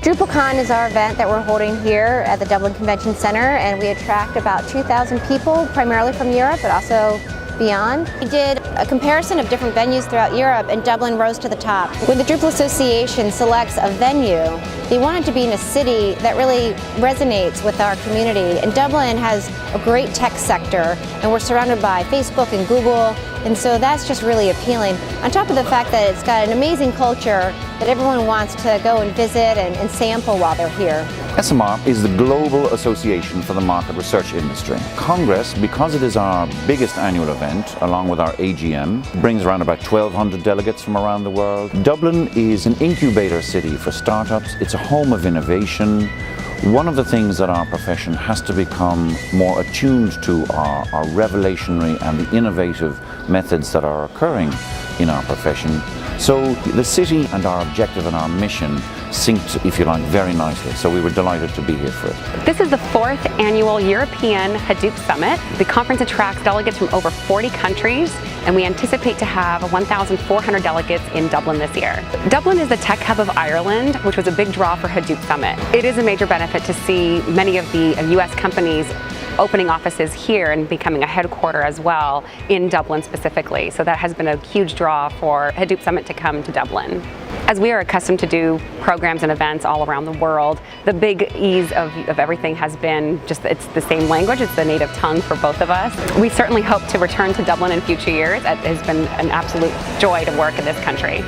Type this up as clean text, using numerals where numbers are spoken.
DrupalCon is our event that we're holding here at the Dublin Convention Center, and we attract about 2,000 people, primarily from Europe, but also beyond. We did a comparison of different venues throughout Europe, and Dublin rose to the top. When the Drupal Association selects a venue, they want it to be in a city that really resonates with our community. And Dublin has a great tech sector, and we're surrounded by Facebook and Google, and so that's just really appealing. On top of the fact that it's got an amazing culture that everyone wants to go and visit and sample while they're here. SMR is the global association for the market research industry. Congress, because it is our biggest annual event, along with our AGM, brings around about 1,200 delegates from around the world. Dublin is an incubator city for startups. It's a home of innovation. One of the things that our profession has to become more attuned to are revelationary and the innovative methods that are occurring in our profession. So the city and our objective and our mission synced, if you like, very nicely. So we were delighted to be here for it. This is the 4th annual European Hadoop Summit. The conference attracts delegates from over 40 countries, and we anticipate to have 1,400 delegates in Dublin this year. Dublin is the tech hub of Ireland, which was a big draw for Hadoop Summit. It is a major benefit to see many of the US companies opening offices here and becoming a headquarter as well in Dublin specifically. So that has been a huge draw for Hadoop Summit to come to Dublin. As we are accustomed to do programs and events all around the world, the big ease of everything has been just it's the same language, it's the native tongue for both of us. We certainly hope to return to Dublin in future years. It has been an absolute joy to work in this country.